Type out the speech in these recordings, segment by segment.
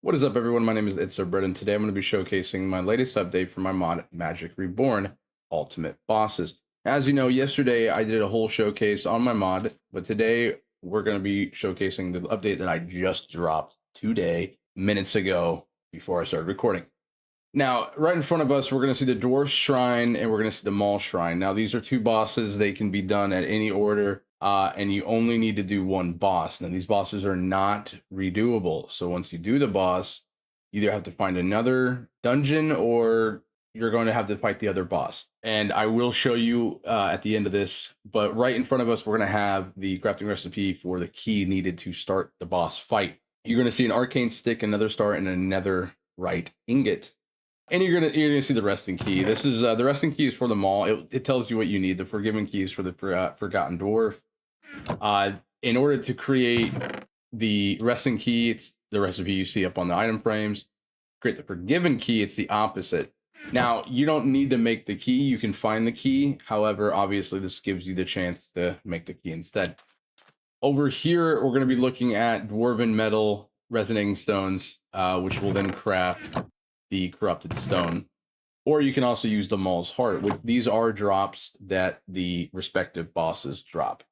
What is up, everyone? My name is It's Brett, and today I'm going to be showcasing my latest update for my mod, Magic Reborn Ultimate Bosses. As you know, yesterday I did a whole showcase on my mod, but today we're going to be showcasing the update that I just dropped today, minutes ago, before I started recording. Now, right in front of us, we're going to see the Dwarf Shrine and we're going to see the Mall Shrine. Now, these are two bosses. They can be done at any order, and you only need to do one boss. Now, these bosses are not redoable. So once you do the boss, you either have to find another dungeon or you're going to have to fight the other boss. And I will show you at the end of this, but right in front of us, we're going to have the crafting recipe for the key needed to start the boss fight. You're going to see an arcane stick, another star, and another right ingot. And you're gonna see the resting key. This is the resting key is for the mall. It tells you what you need. The forgiven key is for the forgotten dwarf. In order to create the resting key, it's the recipe you see up on the item frames. Create the forgiven key, it's the opposite. Now, you don't need to make the key. You can find the key. However, obviously, this gives you the chance to make the key instead. Over here, we're going to be looking at dwarven metal resonating stones, which will then craft the corrupted stone. Or you can also use the Maul's Heart. These are drops that the respective bosses drop.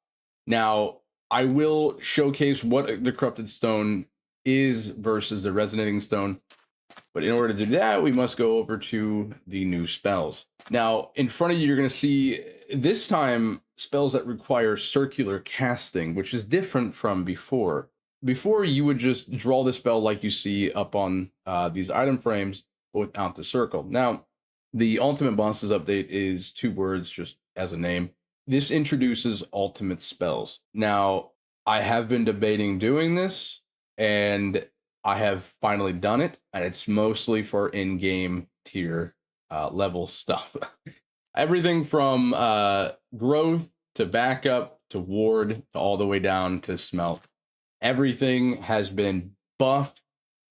Now, I will showcase what the corrupted stone is versus the resonating stone. But in order to do that, we must go over to the new spells. Now, in front of you, you're going to see this time spells that require circular casting, which is different from before. Before, you would just draw the spell like you see up on these item frames, but without the circle. Now, the Ultimate Bosses update is 2 words, just as a name. This introduces ultimate spells. Now, I have been debating doing this, and I have finally done it, and it's mostly for in-game tier level stuff. Everything from growth to backup to ward to all the way down to smelt. Everything has been buffed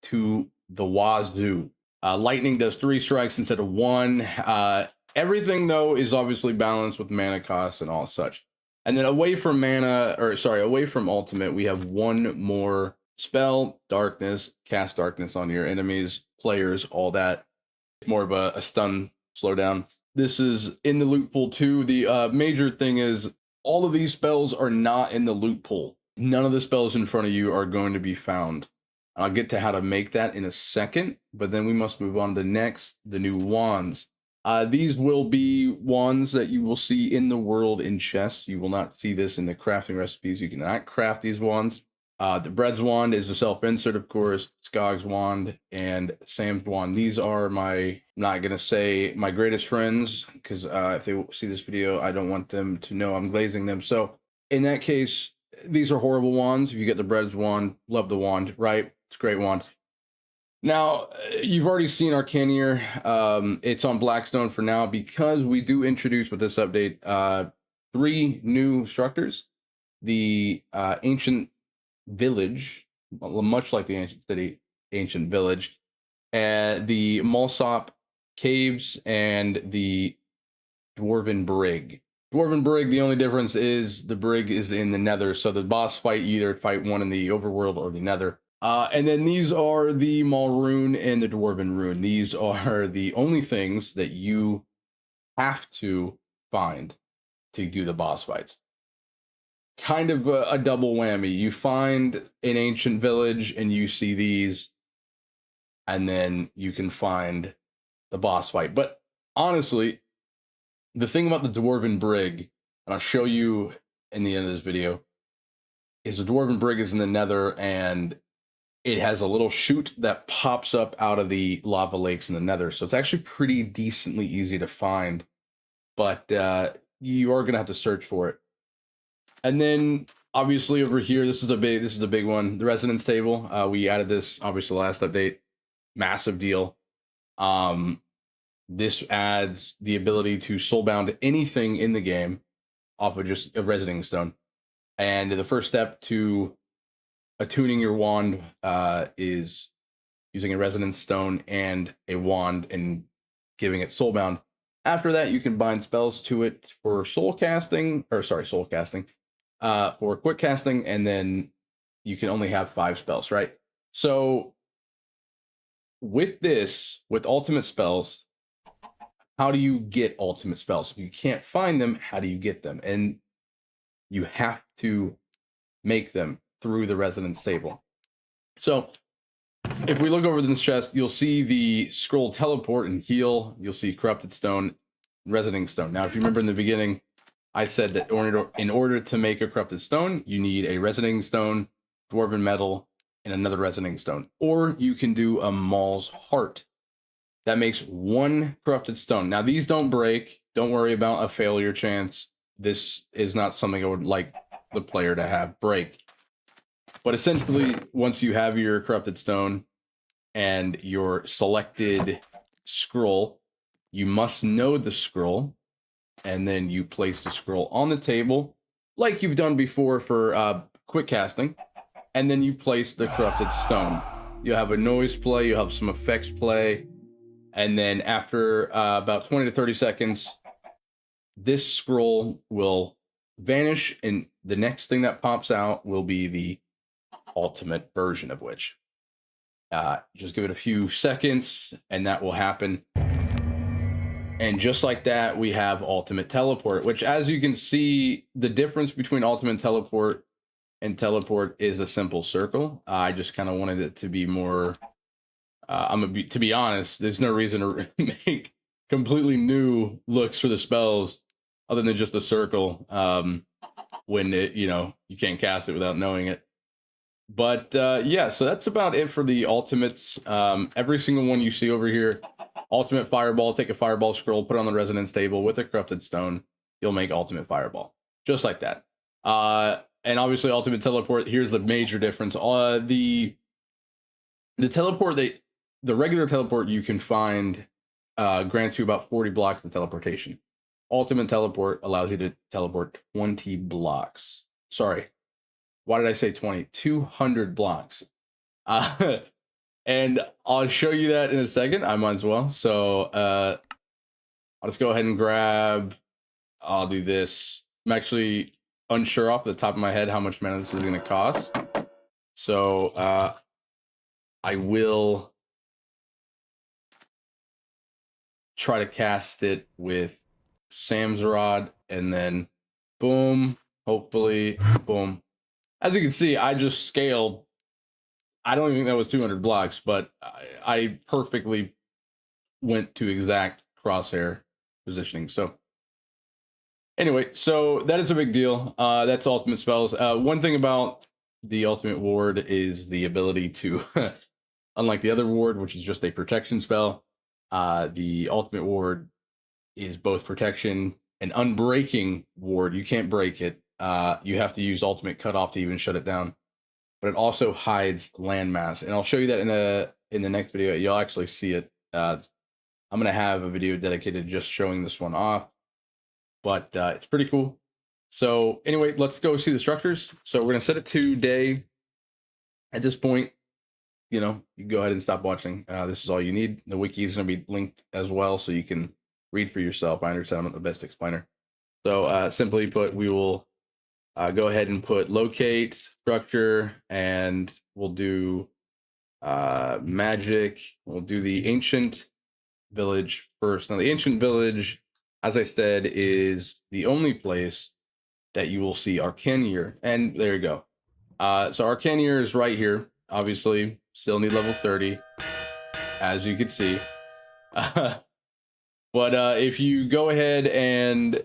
to the wazoo. Lightning does 3 strikes instead of 1. Everything, though, is obviously balanced with mana costs and all such. And then away from away from ultimate, we have one more spell, darkness, cast darkness on your enemies, players, all that. It's more of a stun slowdown. This is in the loot pool too. The major thing is all of these spells are not in the loot pool. None of the spells in front of you are going to be found. I'll get to how to make that in a second, but then we must move on to the new wands. These will be wands that you will see in the world in chests. You will not see this in the crafting recipes. You cannot craft these wands. The Bread's wand is the self-insert, of course, Skog's wand, and Sam's wand. These are I'm not going to say my greatest friends, because if they see this video, I don't want them to know I'm glazing them. So in that case, these are horrible wands. If you get the Bread's wand, love the wand, right? It's a great wand. Now, you've already seen Arcanier. It's on Blackstone for now because we do introduce with this update 3 new structures. The Ancient Village, much like the Ancient City, Ancient Village, the Malsop Caves, and the Dwarven Brig. Dwarven Brig, the only difference is the Brig is in the Nether, so the boss fight, you either fight one in the Overworld or the Nether. And then these are the Maul Rune and the Dwarven Rune. These are the only things that you have to find to do the boss fights. Kind of a double whammy. You find an ancient village and you see these, and then you can find the boss fight. But honestly, the thing about the Dwarven Brig, and I'll show you in the end of this video, is the Dwarven Brig is in the Nether, and it has a little chute that pops up out of the lava lakes in the Nether. So it's actually pretty decently easy to find, but you are going to have to search for it. And then obviously over here, this is the big one, the resonance table. We added this obviously last update, massive deal. This adds the ability to soulbound anything in the game off of just a resonating stone. And the first step to attuning your wand is using a resonance stone and a wand and giving it soulbound. After that, you can bind spells to it for soul casting, for quick casting, and then you can only have 5 spells, right? So with this, with ultimate spells, how do you get ultimate spells? If you can't find them, how do you get them? And you have to make them through the Resonance Stable. So if we look over this chest, you'll see the scroll teleport and heal. You'll see corrupted stone, resonating stone. Now, if you remember in the beginning, I said that in order to make a corrupted stone, you need a resonating stone, dwarven metal, and another resonating stone. Or you can do a Maul's Heart. That makes one corrupted stone. Now, these don't break. Don't worry about a failure chance. This is not something I would like the player to have break. But essentially, once you have your corrupted stone and your selected scroll, you must know the scroll, and then you place the scroll on the table, like you've done before for quick casting, and then you place the corrupted stone. You'll have a noise play, you'll have some effects play, and then after about 20 to 30 seconds, this scroll will vanish, and the next thing that pops out will be the ultimate version of which. Just give it a few seconds, and that will happen. And just like that, we have Ultimate Teleport, which, as you can see, the difference between Ultimate Teleport and Teleport is a simple circle. I just kind of wanted it to be more... to be honest, there's no reason to make completely new looks for the spells other than just a circle when it, you can't cast it without knowing it. But yeah, so that's about it for the ultimates. Every single one you see over here, ultimate fireball, take a fireball scroll, put it on the resonance table with a corrupted stone, you'll make ultimate fireball. Just like that. And obviously ultimate teleport, here's the major difference. The teleport, the regular teleport you can find grants you about 40 blocks of teleportation. Ultimate teleport allows you to teleport 20 blocks. Sorry. Why did I say 20? 200 blocks. And I'll show you that in a second. I might as well. So I'll just go ahead and grab, I'll do this. I'm actually unsure off the top of my head how much mana this is going to cost. So I will try to cast it with Sam's Rod, and then boom, hopefully, boom. As you can see, I just scaled. I don't even think that was 200 blocks, but I perfectly went to exact crosshair positioning. So anyway, so that is a big deal. That's ultimate spells. One thing about the ultimate ward is the ability to, unlike the other ward, which is just a protection spell, the ultimate ward is both protection and unbreaking ward. You can't break it. You have to use ultimate cutoff to even shut it down. But it also hides landmass, and I'll show you that in the next video. You'll actually see it. I'm gonna have a video dedicated to just showing this one off, but it's pretty cool. So anyway, let's go see the structures. So we're gonna set it to day. At this point, you can go ahead and stop watching. This is all you need. The wiki is gonna be linked as well, so you can read for yourself. I understand I'm not the best explainer. So simply put, we will go ahead and put locate structure, and we'll do magic. We'll do the ancient village first. Now, the ancient village, as I said, is the only place that you will see Arcanier. And there you go. So Arcanier is right here. Obviously, still need level 30, as you can see. But if you go ahead and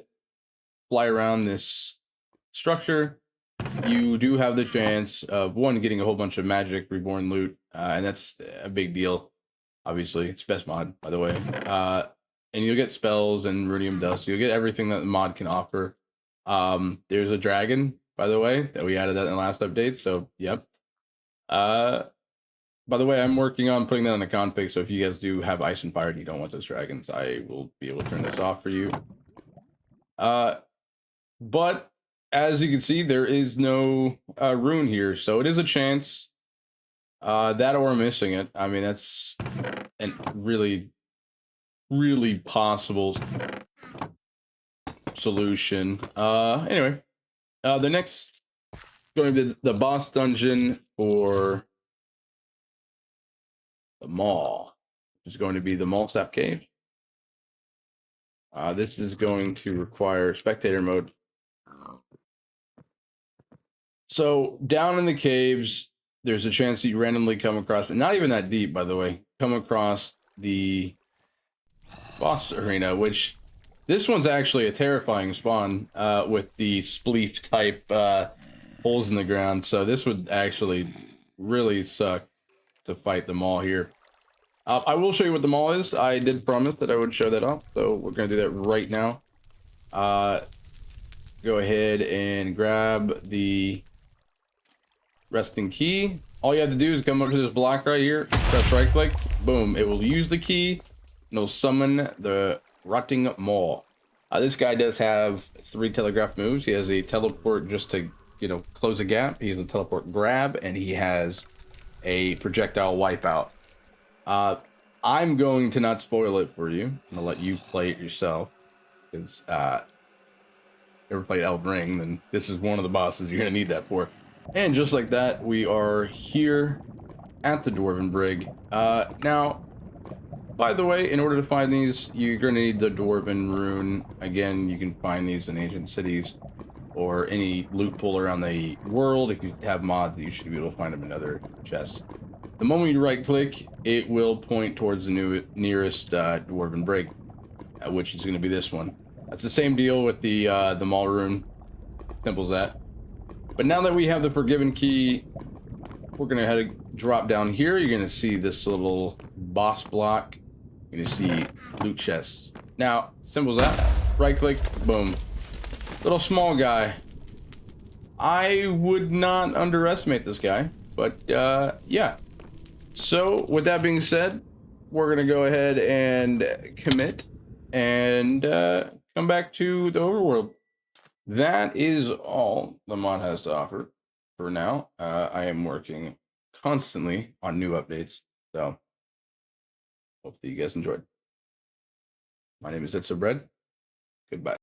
fly around this structure, you do have the chance of getting a whole bunch of magic reborn loot, and that's a big deal. Obviously, it's best mod, by the way. And you'll get spells and rudium dust. You'll get everything that the mod can offer. There's a dragon, by the way, that we added that in the last update. So yep. By the way, I'm working on putting that on a config. So if you guys do have ice and fire and you don't want those dragons, I will be able to turn this off for you. But as you can see, there is no rune here, so it is a chance that or missing it. I mean, that's a really, really possible solution. Anyway, the next going to be the boss dungeon for the mall. is going to be the Malstap Cave. This is going to require spectator mode. So down in the caves, there's a chance that you randomly come across, and not even that deep, by the way, come across the boss arena, which this one's actually a terrifying spawn with the spleef type holes in the ground. So this would actually really suck to fight them all here. I will show you what the mall is. I did promise that I would show that off, so we're going to do that right now. Go ahead and grab the resting key. All you have to do is come up to this block right here, press right click, boom. It will use the key, and it'll summon the rotting maw. This guy does have 3 telegraph moves. He has a teleport just to, close a gap. He has a teleport grab, and he has a projectile wipeout. I'm going to not spoil it for you. I'm gonna let you play it yourself. Because ever played Elden Ring, then this is one of the bosses you're gonna need that for. And just like that, we are here at the Dwarven Brig. Now, by the way, in order to find these, you're gonna need the Dwarven Rune. Again, you can find these in ancient cities or any loot pool around the world. If you have mods, you should be able to find them in other chests. The moment you right click, it will point towards the nearest Dwarven Brig, which is going to be this one. That's the same deal with the Maul Rune. Simple as that. But now that we have the Forgiven key, we're going to head drop down here. You're going to see this little boss block. You're going to see loot chests. Now, simple as that. Right click, boom. Little small guy. I would not underestimate this guy, but yeah. So, with that being said, we're going to go ahead and commit and come back to the overworld. That is all the mod has to offer for now. I am working constantly on new updates, so hopefully you guys enjoyed. My name is Bread. Goodbye.